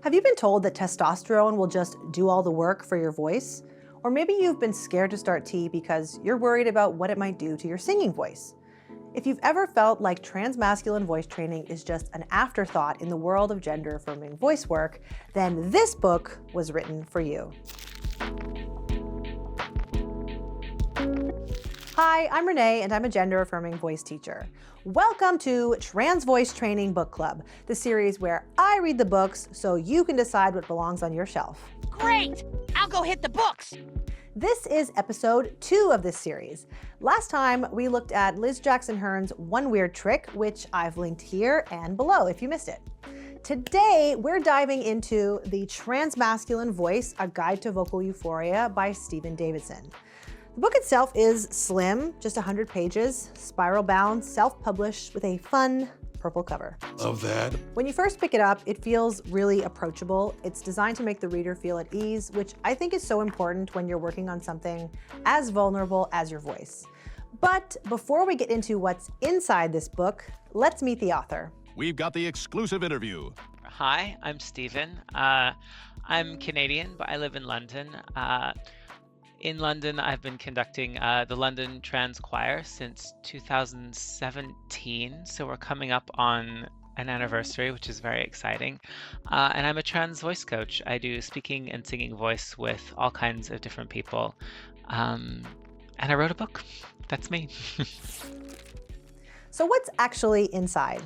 Have you been told that testosterone will just do all the work for your voice? Or maybe you've been scared to start tea because you're worried about what it might do to your singing voice. If you've ever felt like transmasculine voice training is just an afterthought in the world of gender-affirming voice work, then this book was written for you. Hi, I'm Renee, and I'm a gender-affirming voice teacher. Welcome to Trans Voice Training Book Club, the series where I read the books so you can decide what belongs on your shelf. Great! I'll go hit the books! This is episode 2 of this series. Last time, we looked at Liz Jackson Hearn's One Weird Trick, which I've linked here and below if you missed it. Today, we're diving into The Transmasculine Voice, A Guide to Vocal Euphoria by Stephen Davidson. The book itself is slim, just 100 pages, spiral-bound, self-published with a fun purple cover. Love that. When you first pick it up, it feels really approachable. It's designed to make the reader feel at ease, which I think is so important when you're working on something as vulnerable as your voice. But before we get into what's inside this book, let's meet the author. We've got the exclusive interview. Hi, I'm Stephen. I'm Canadian, but I live in London. In London, I've been conducting the London Trans Choir since 2017, so we're coming up on an anniversary, which is very exciting. And I'm a trans voice coach. I do speaking and singing voice with all kinds of different people. And I wrote a book. That's me. So what's actually inside?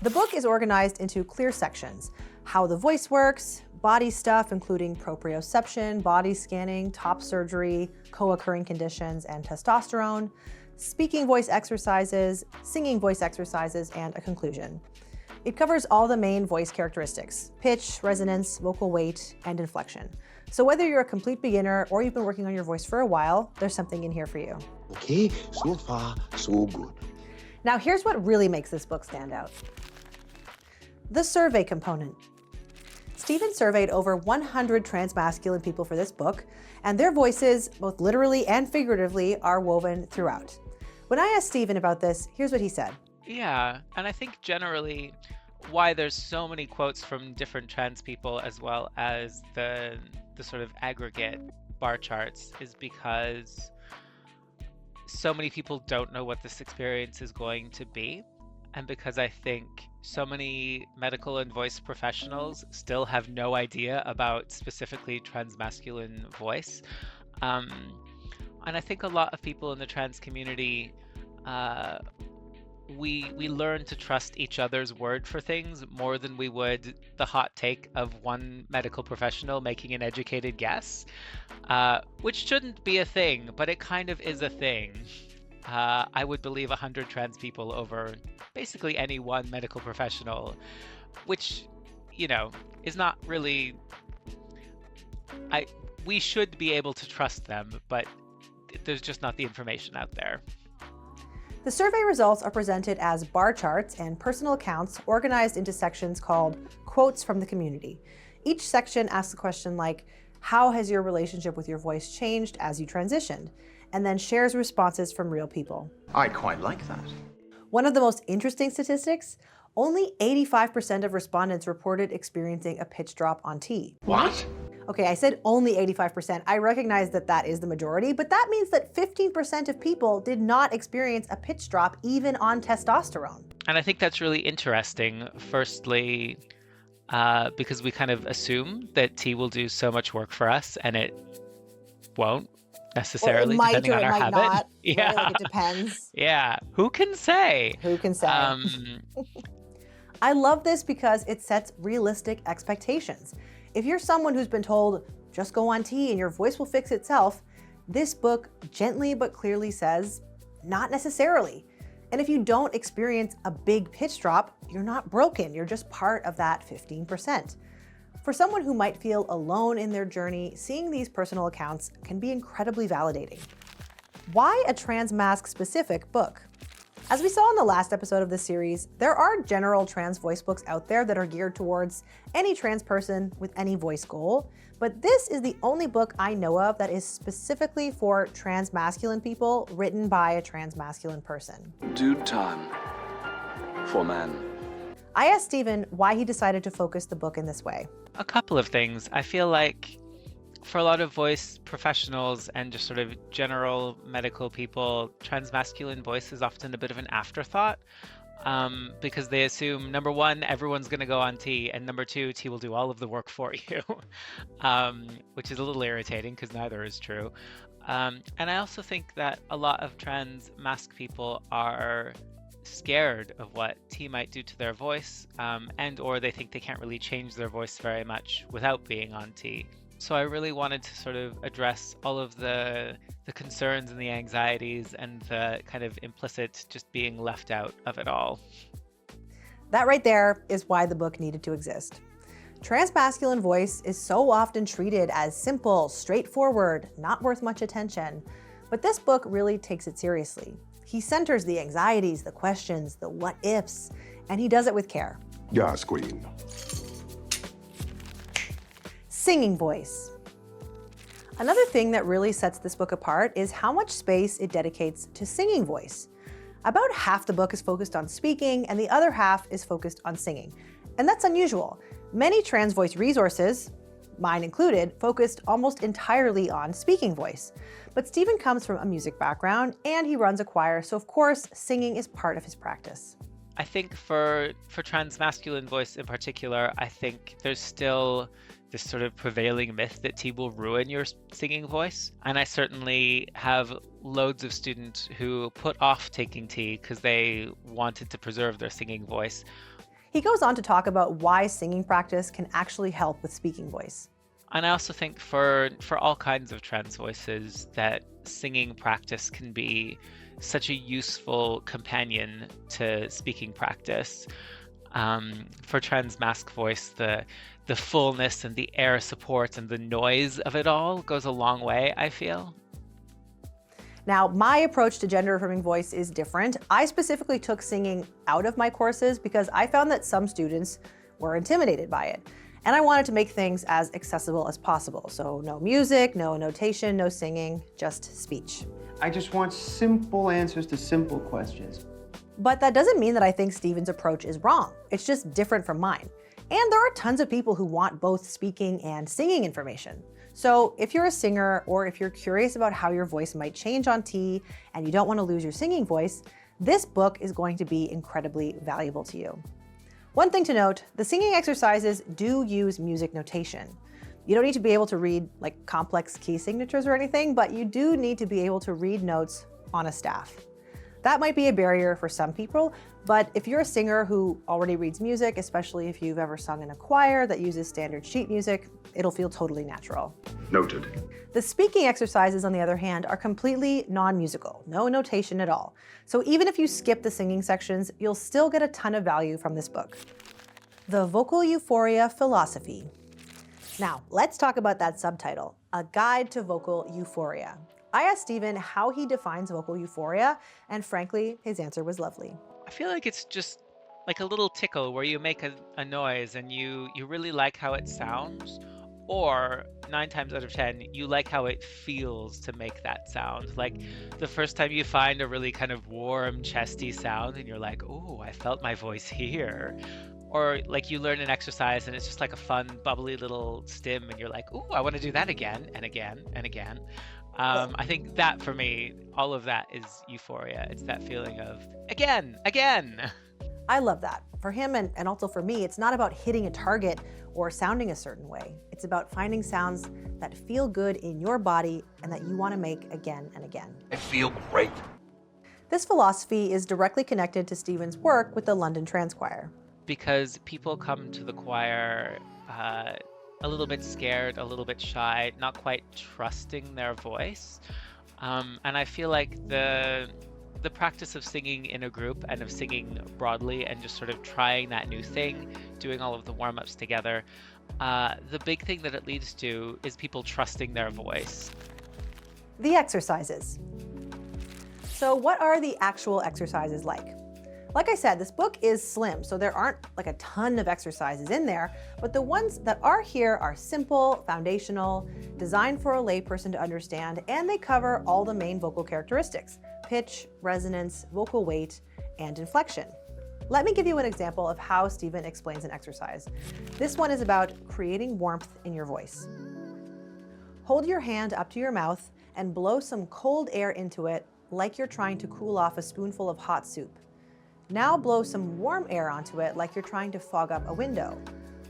The book is organized into clear sections: how the voice works, body stuff, including proprioception, body scanning, top surgery, co-occurring conditions, and testosterone, speaking voice exercises, singing voice exercises, and a conclusion. It covers all the main voice characteristics: pitch, resonance, vocal weight, and inflection. So whether you're a complete beginner or you've been working on your voice for a while, there's something in here for you. Okay, so far, so good. Now here's what really makes this book stand out: the survey component. Stephen surveyed over 100 transmasculine people for this book, and their voices, both literally and figuratively, are woven throughout. When I asked Stephen about this, here's what he said. Yeah, and I think generally why there's so many quotes from different trans people as well as the sort of aggregate bar charts is because so many people don't know what this experience is going to be. And because I think so many medical and voice professionals still have no idea about specifically transmasculine voice. And I think a lot of people in the trans community, we learn to trust each other's word for things more than we would the hot take of one medical professional making an educated guess, which shouldn't be a thing, but it kind of is a thing. I would believe 100 trans people over basically any one medical professional, which, you know, is not really... We should be able to trust them, but there's just not the information out there. The survey results are presented as bar charts and personal accounts organized into sections called quotes from the community. Each section asks a question like, how has your relationship with your voice changed as you transitioned? And then shares responses from real people. I quite like that. One of the most interesting statistics, only 85% of respondents reported experiencing a pitch drop on tea. What? Okay, I said only 85%. I recognize that that is the majority, but that means that 15% of people did not experience a pitch drop even on testosterone. And I think that's really interesting. Firstly, because we kind of assume that tea will do so much work for us, and it won't necessarily, depending on our habit. Not. Yeah, right? Like it depends. Yeah, who can say? Who can say? I love this because it sets realistic expectations. If you're someone who's been told, just go on tea and your voice will fix itself, this book gently but clearly says, not necessarily. And if you don't experience a big pitch drop, you're not broken. You're just part of that 15%. For someone who might feel alone in their journey, seeing these personal accounts can be incredibly validating. Why a Transmasc-specific book? As we saw in the last episode of this series, there are general trans voice books out there that are geared towards any trans person with any voice goal, but this is the only book I know of that is specifically for transmasculine people, written by a transmasculine person. Due time for man. I asked Stephen why he decided to focus the book in this way. A couple of things. I feel like for a lot of voice professionals and just sort of general medical people, transmasculine voice is often a bit of an afterthought. Because they assume, number one, everyone's going to go on T, and number two, T will do all of the work for you, which is a little irritating because neither is true. And I also think that a lot of Transmasc people are scared of what T might do to their voice, and or they think they can't really change their voice very much without being on T. So I really wanted to sort of address all of the concerns and the anxieties and the kind of implicit just being left out of it all. That right there is why the book needed to exist. Transmasculine voice is so often treated as simple, straightforward, not worth much attention. But this book really takes it seriously. He centers the anxieties, the questions, the what ifs, and he does it with care. Yes, Queen. Singing voice. Another thing that really sets this book apart is how much space it dedicates to singing voice. About half the book is focused on speaking and the other half is focused on singing. And that's unusual. Many trans voice resources, mine included, focused almost entirely on speaking voice. But Stephen comes from a music background and he runs a choir, so of course singing is part of his practice. I think for transmasculine voice in particular, I think there's still this sort of prevailing myth that T will ruin your singing voice. And I certainly have loads of students who put off taking T because they wanted to preserve their singing voice. He goes on to talk about why singing practice can actually help with speaking voice. And I also think for all kinds of trans voices that singing practice can be such a useful companion to speaking practice. For Transmasc voice, the fullness and the air support and the noise of it all goes a long way, I feel. Now, my approach to gender-affirming voice is different. I specifically took singing out of my courses because I found that some students were intimidated by it. And I wanted to make things as accessible as possible. So no music, no notation, no singing, just speech. I just want simple answers to simple questions. But that doesn't mean that I think Stephen's approach is wrong. It's just different from mine. And there are tons of people who want both speaking and singing information. So if you're a singer or if you're curious about how your voice might change on T and you don't want to lose your singing voice, this book is going to be incredibly valuable to you. One thing to note, the singing exercises do use music notation. You don't need to be able to read like complex key signatures or anything, but you do need to be able to read notes on a staff. That might be a barrier for some people, but if you're a singer who already reads music, especially if you've ever sung in a choir that uses standard sheet music, it'll feel totally natural. Noted. The speaking exercises, on the other hand, are completely non-musical, no notation at all. So even if you skip the singing sections, you'll still get a ton of value from this book. The Vocal Euphoria Philosophy. Now, let's talk about that subtitle, A Guide to Vocal Euphoria. I asked Stephen how he defines vocal euphoria, and frankly, his answer was lovely. I feel like it's just like a little tickle where you make a noise and you really like how it sounds, or 9 times out of 10, you like how it feels to make that sound. Like the first time you find a really kind of warm, chesty sound and you're like, oh, I felt my voice here. Or like you learn an exercise and it's just like a fun, bubbly little stim and you're like, oh, I want to do that again and again and again. I think that for me, all of that is euphoria. It's that feeling of again. I love that. For him and also for me, it's not about hitting a target or sounding a certain way. It's about finding sounds that feel good in your body and that you want to make again and again. I feel great. This philosophy is directly connected to Stephen's work with the London Trans Choir. Because people come to the choir a little bit scared, a little bit shy, not quite trusting their voice. And I feel like the practice of singing in a group and of singing broadly and just sort of trying that new thing, doing all of the warm-ups together, the big thing that it leads to is people trusting their voice. The exercises. So what are the actual exercises like? Like I said, this book is slim, so there aren't like a ton of exercises in there, but the ones that are here are simple, foundational, designed for a layperson to understand, and they cover all the main vocal characteristics: pitch, resonance, vocal weight, and inflection. Let me give you an example of how Stephen explains an exercise. This one is about creating warmth in your voice. Hold your hand up to your mouth and blow some cold air into it like you're trying to cool off a spoonful of hot soup. Now blow some warm air onto it like you're trying to fog up a window.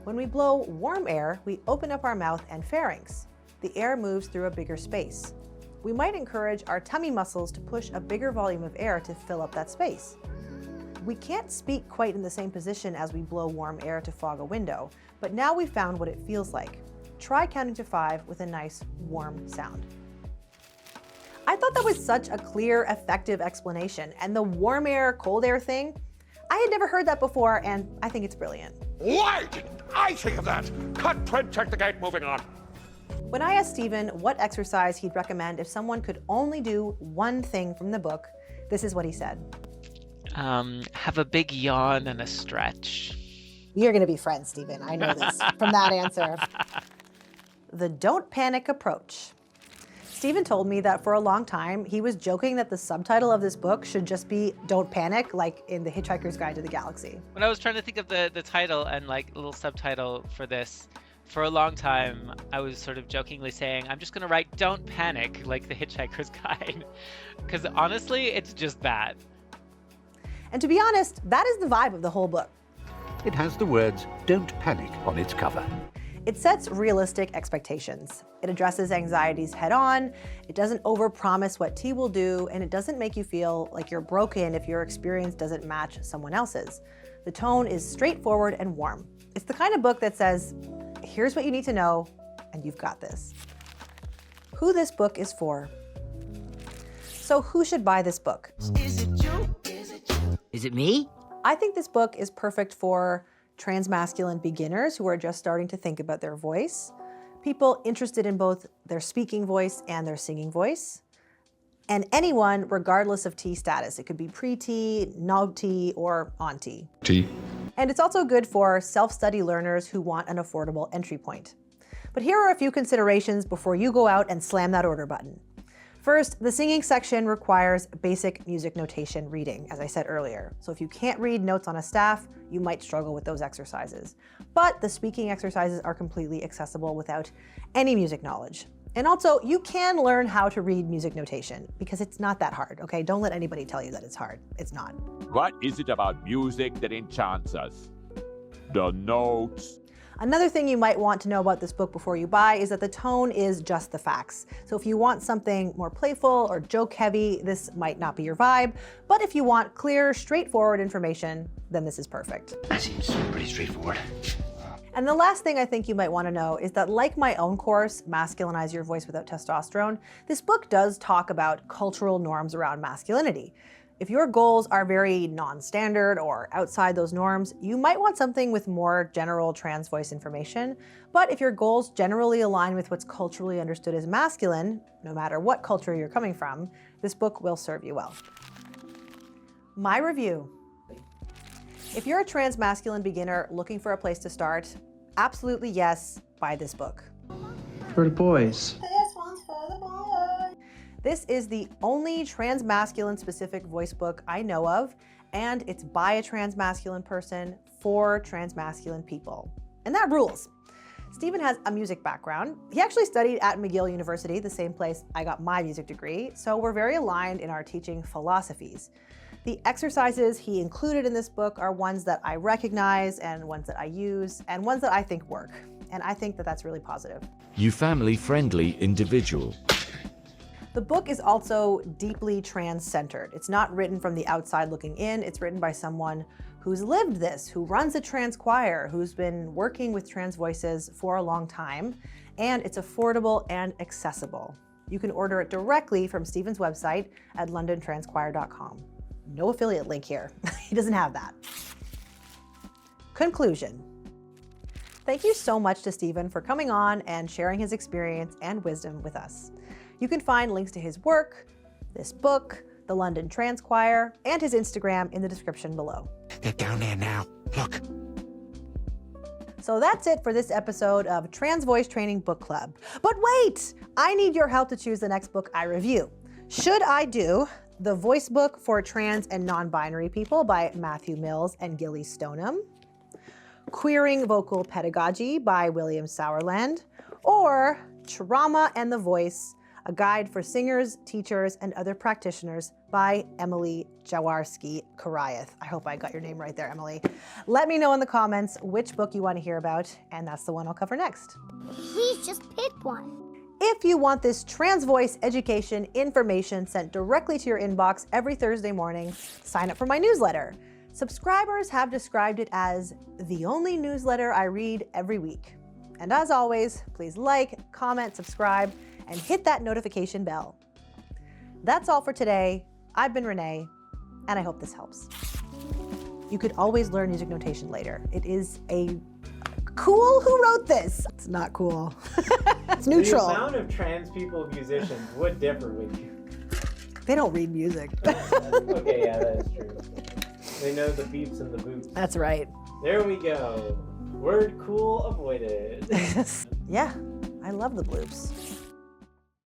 When we blow warm air, we open up our mouth and pharynx. The air moves through a bigger space. We might encourage our tummy muscles to push a bigger volume of air to fill up that space. We can't speak quite in the same position as we blow warm air to fog a window, but now we've found what it feels like. Try counting to 5 with a nice warm sound. I thought that was such a clear, effective explanation, and the warm air, cold air thing, I had never heard that before, and I think it's brilliant. Why didn't I think of that? Cut, print, check the gate, moving on. When I asked Stephen what exercise he'd recommend if someone could only do one thing from the book, this is what he said. Have a big yawn and a stretch. You're gonna be friends, Stephen. I know this from that answer. The don't panic approach. Stephen told me that for a long time, he was joking that the subtitle of this book should just be Don't Panic, like in The Hitchhiker's Guide to the Galaxy. When I was trying to think of the title and like a little subtitle for this, for a long time, I was sort of jokingly saying, I'm just going to write Don't Panic, like The Hitchhiker's Guide. Because honestly, it's just that. And to be honest, that is the vibe of the whole book. It has the words, "Don't panic" on its cover. It sets realistic expectations. It addresses anxieties head on, it doesn't overpromise what tea will do, and it doesn't make you feel like you're broken if your experience doesn't match someone else's. The tone is straightforward and warm. It's the kind of book that says, here's what you need to know, and you've got this. Who this book is for. So who should buy this book? Is it you? Is it me? I think this book is perfect for transmasculine beginners who are just starting to think about their voice, people interested in both their speaking voice and their singing voice, and anyone regardless of T status. It could be pre-T, no T, or on T. And it's also good for self-study learners who want an affordable entry point. But here are a few considerations before you go out and slam that order button. First, the singing section requires basic music notation reading, as I said earlier. So if you can't read notes on a staff, you might struggle with those exercises. But the speaking exercises are completely accessible without any music knowledge. And also, you can learn how to read music notation because it's not that hard, okay? Don't let anybody tell you that it's hard. It's not. What is it about music that enchants us? The notes. Another thing you might want to know about this book before you buy is that the tone is just the facts. So if you want something more playful or joke heavy, this might not be your vibe. But if you want clear, straightforward information, then this is perfect. That seems pretty straightforward. And the last thing I think you might want to know is that, like my own course, Masculinize Your Voice Without Testosterone, this book does talk about cultural norms around masculinity. If your goals are very non-standard or outside those norms, you might want something with more general trans voice information. But if your goals generally align with what's culturally understood as masculine, no matter what culture you're coming from, this book will serve you well. My review. If you're a transmasculine beginner looking for a place to start, absolutely yes, buy this book. For the boys. This is the only transmasculine specific voice book I know of, and it's by a transmasculine person for transmasculine people. And that rules. Stephen has a music background. He actually studied at McGill University, the same place I got my music degree, so we're very aligned in our teaching philosophies. The exercises he included in this book are ones that I recognize and ones that I use and ones that I think work. And I think that that's really positive. You family-friendly individual. The book is also deeply trans-centered. It's not written from the outside looking in. It's written by someone who's lived this, who runs a trans choir, who's been working with trans voices for a long time, and it's affordable and accessible. You can order it directly from Stephen's website at londontranschoir.com. No affiliate link here. He doesn't have that. Conclusion. Thank you so much to Stephen for coming on and sharing his experience and wisdom with us. You can find links to his work, this book, the London Trans Choir, and his Instagram in the description below. They're down there now. Look. So that's it for this episode of Trans Voice Training Book Club. But wait! I need your help to choose the next book I review. Should I do The Voice Book for Trans and Non-Binary People by Matthew Mills and Gilly Stoneham, Queering Vocal Pedagogy by William Sauerland, or Trauma and the Voice, a guide for singers, teachers, and other practitioners by Emily Jaworski-Karayath. I hope I got your name right there, Emily. Let me know in the comments which book you want to hear about, and that's the one I'll cover next. Please just pick one. If you want this trans voice education information sent directly to your inbox every Thursday morning, sign up for my newsletter. Subscribers have described it as the only newsletter I read every week. And as always, please like, comment, subscribe, and hit that notification bell. That's all for today. I've been Renee, and I hope this helps. You could always learn music notation later. It is a cool. Who wrote this? It's not cool. It's neutral. The amount of trans people musicians would differ with you. They don't read music. Okay, yeah, that is true. They know the beeps and the boots. That's right. There we go. Word cool avoided. Yeah, I love the bloops.